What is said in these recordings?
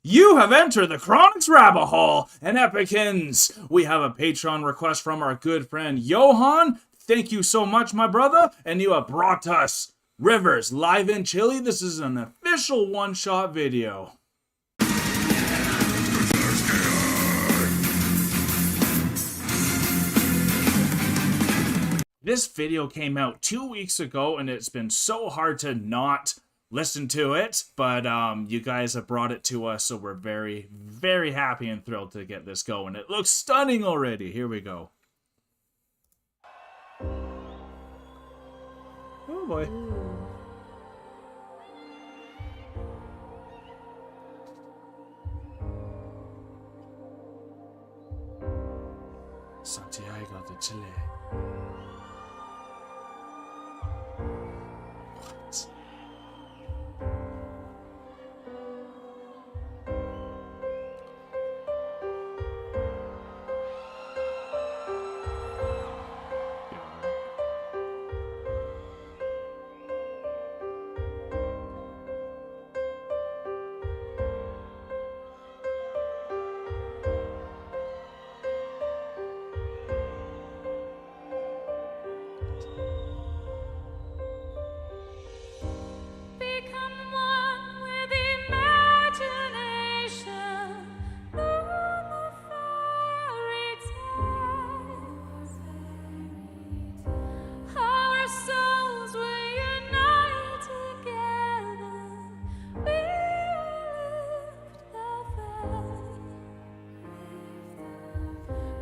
You have entered the Chronic's rabbit hole, and Epicans. We have a Patreon request from our good friend Johan. Thank you so much, my brother. And you have brought us Rivers live in Chile. This is an official one-shot video. This video came out 2 weeks ago, and it's been so hard to not listen to it, but you guys have brought it to us, so we're very, very happy and thrilled to get this going. It looks stunning already. Here we go. Oh boy. Santiago de Chile. What?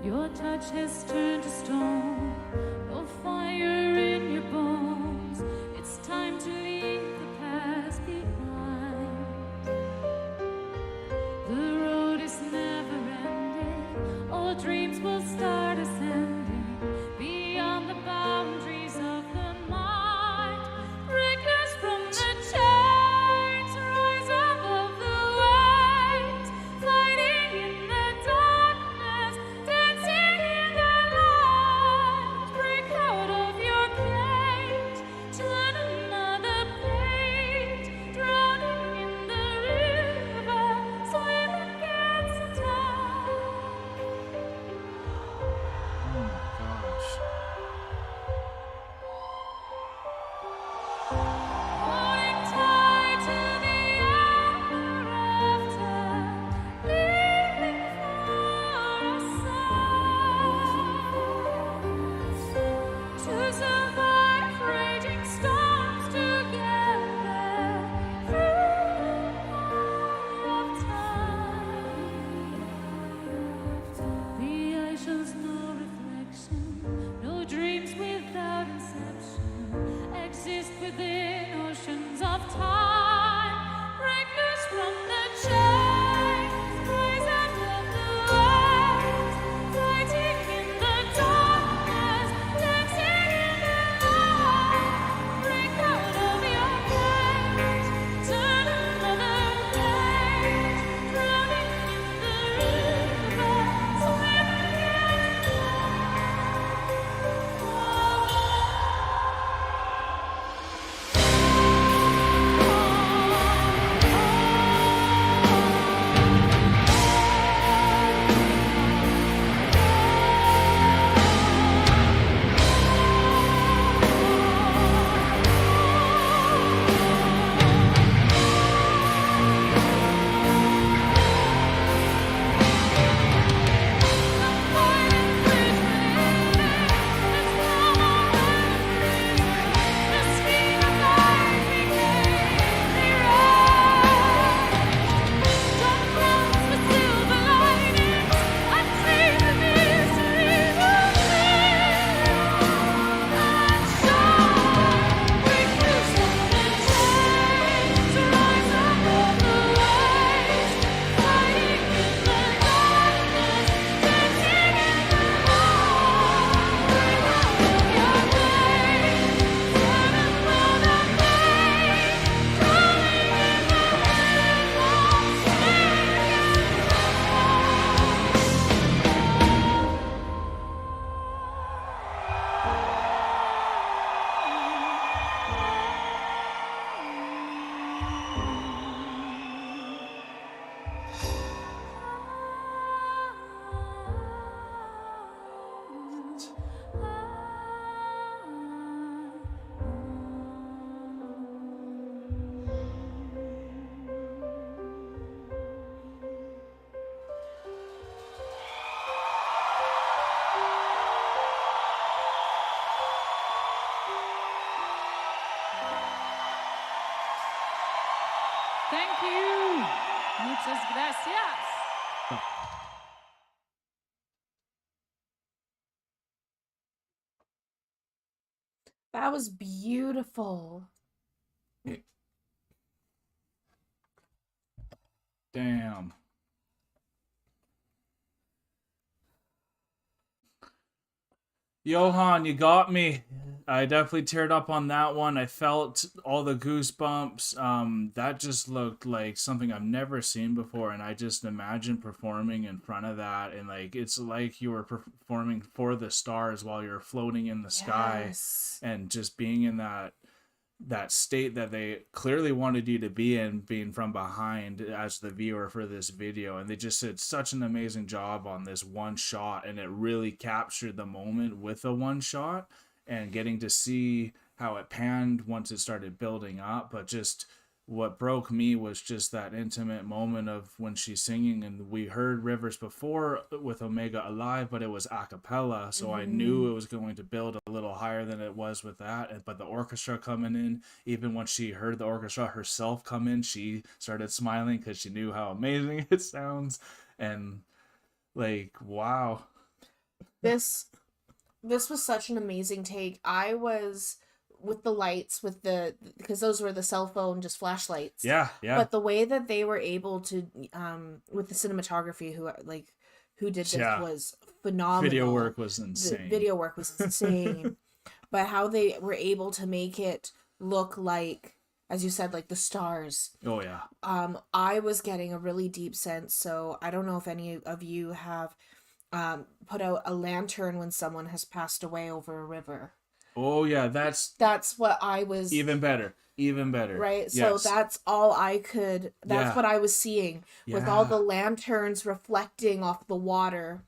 Your touch has turned to stone, no fire in your bones. It's time to leave the past behind. The road is never ending, all dreams will start ascending beyond the boundaries of the mind. Break us from the chains, rise above the waves, fighting in the darkness, dancing in the light. Break out of your cage, turn another Muchas gracias. That was beautiful. Damn. Johan, you got me. I definitely teared up on that one. I felt all the goosebumps. That just looked like something I've never seen before, and I just imagine performing in front of that, and like it's like you were performing for the stars while you're floating in the sky, Yes. and just being in that state that they clearly wanted you to be in, being from behind as the viewer for this video. And they just did such an amazing job on this one shot, and it really captured the moment with a one shot, and getting to see how it panned once it started building up. But just what broke me was just that intimate moment of when she's singing, and we heard Rivers before with Omega Alive, but it was a cappella, so I knew it was going to build a little higher than it was with that. But the orchestra coming in, even when she heard the orchestra herself come in, she started smiling because she knew how amazing it sounds. And like, wow. This was such an amazing take. I was with the lights, because those were the cell phone just flashlights. Yeah. But the way that they were able to with the cinematography who did this was phenomenal. Video work was insane. The video work was insane. But how they were able to make it look like, as you said, like the stars. Oh yeah. I was getting a really deep sense. So I don't know if any of you have put out a lantern when someone has passed away over a river. Oh yeah, that's what I was... Even better. Right? Yes. So that's all I could... That's what I was seeing. With all the lanterns reflecting off the water.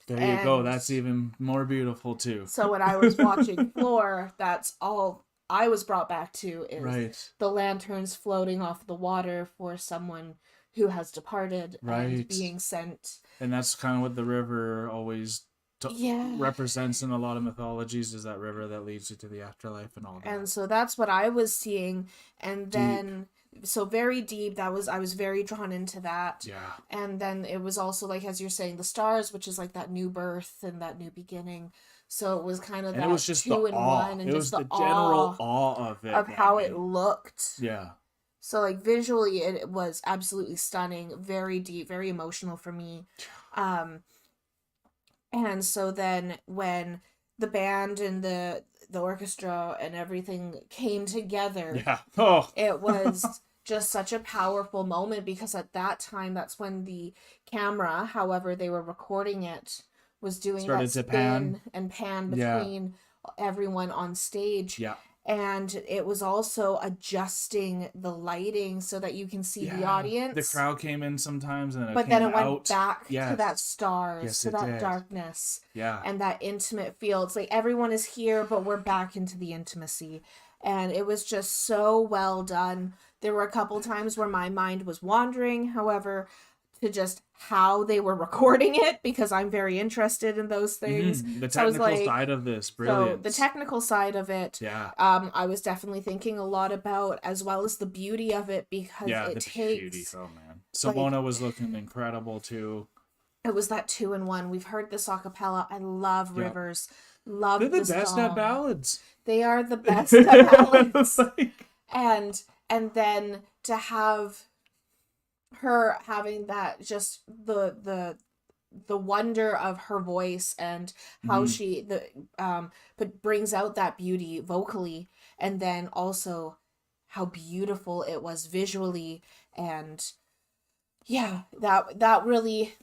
There you go. That's even more beautiful too. So when I was watching Floor, that's all I was brought back to is the lanterns floating off the water for someone who has departed and being sent. And that's kind of what the river always represents in a lot of mythologies, is that river that leads you to the afterlife and all that. And so that's what I was seeing. And then so very deep, I was very drawn into that. Yeah. And then it was also like, as you're saying, the stars, which is like that new birth and that new beginning. So it was kind of that, it was just two in one, and it just was the general awe of it, of how it looked. Yeah. So like visually it was absolutely stunning, very deep, very emotional for me. And so then when the band and the orchestra and everything came together, it was just such a powerful moment, because at that time, that's when the camera, however they were recording it, was doing that spin and pan between everyone on stage. Yeah. And it was also adjusting the lighting so that you can see the audience. The crowd came in sometimes, and then it went back to that stars, to that darkness, yeah, and that intimate feel. It's like everyone is here, but we're back into the intimacy. And it was just so well done. There were a couple times where my mind was wandering, however, to just how they were recording it, because I'm very interested in those things. The technical side of this, brilliant. So the technical side of it, I was definitely thinking a lot about, as well as the beauty of it, because it takes... beauty. Oh man, Simona was looking incredible too. It was that 2-in-1. We've heard this a cappella. I love Rivers. Love They're the this best song. at ballads. They are the best at ballads. And then to have her having that, just the wonder of her voice and how she brings out that beauty vocally, and then also how beautiful it was visually. And that really,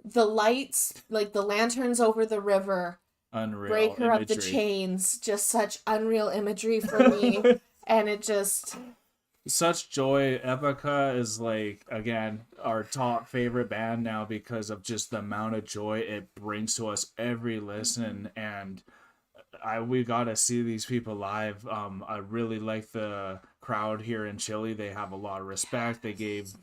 the lights, like the lanterns over the river, unreal breaker imagery. of the chains, just such unreal imagery for me. And it just... Such joy. Epica is, like, again, our top favorite band now, because of just the amount of joy it brings to us every listen. And we got to see these people live. I really like the crowd here in Chile. They have a lot of respect. They gave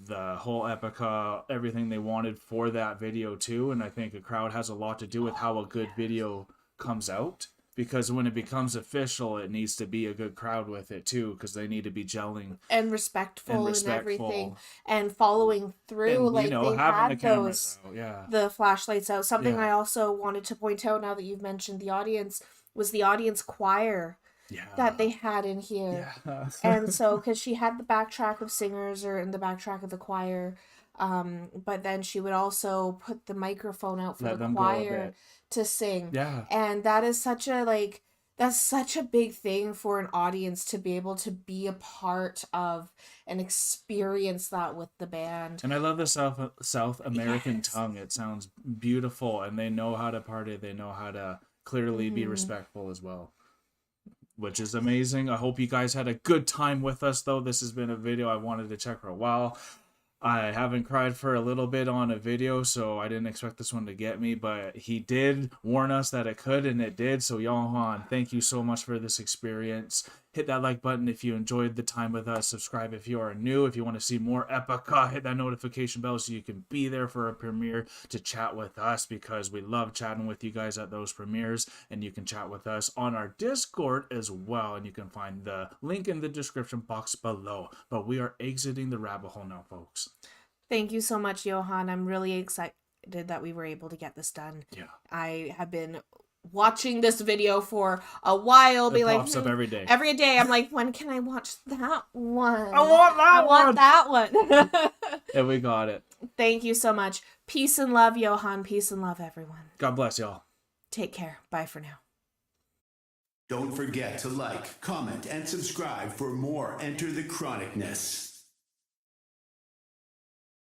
the whole Epica everything they wanted for that video too, and I think a crowd has a lot to do with how a good video comes out. because when it becomes official, it needs to be a good crowd with it too, because they need to be gelling and respectful and respectful. everything, and following through. And, like, you know, they having had the cameras those, out. Yeah. the flashlights out. Something Yeah. I also wanted to point out, now that you've mentioned the audience, was the audience choir Yeah. that they had in here. Yeah. And so, because she had the backtrack of singers, or in the backtrack of the choir, but then she would also put the microphone out for Let the them go a choir bit. to sing. Yeah. And that is such a, like, that's such a big thing for an audience to be able to be a part of and experience that with the band. And I love the South American Yes. tongue. It sounds beautiful, and they know how to party. They know how to clearly be respectful as well, which is amazing. I hope you guys had a good time with us, though. This has been a video I wanted to check for a while. I haven't cried for a little bit on a video, so I didn't expect this one to get me, but he did warn us that it could, and it did. So Johan, thank you so much for this experience. Hit that like button if you enjoyed the time with us. Subscribe if you are new. If you want to see more Epica, hit that notification bell so you can be there for a premiere to chat with us, because we love chatting with you guys at those premieres. And you can chat with us on our Discord as well, and you can find the link in the description box below. But we are exiting the rabbit hole now, folks. Thank you so much, Johan. I'm really excited that we were able to get this done. Yeah. I have been watching this video for a while. It pops up every day. Every day I'm like, when can I watch that one? I want that one. And we got it. Thank you so much. Peace and love, Johan. Peace and love, everyone. God bless y'all. Take care. Bye for now. Don't forget to like, comment, and subscribe for more Enter the Chronicness.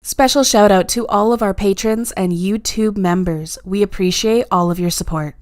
Special shout out to all of our patrons and YouTube members. We appreciate all of your support.